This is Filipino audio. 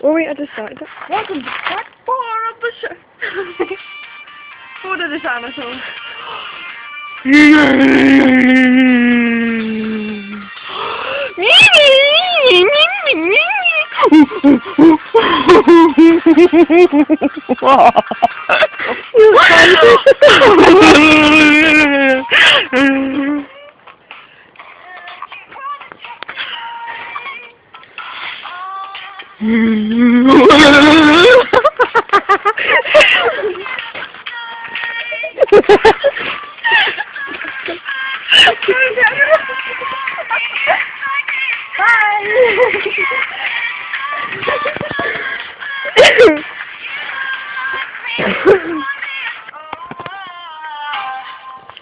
Uwi at the side. Welcome to part 4 of the show. Hoe is aan zo? Bye.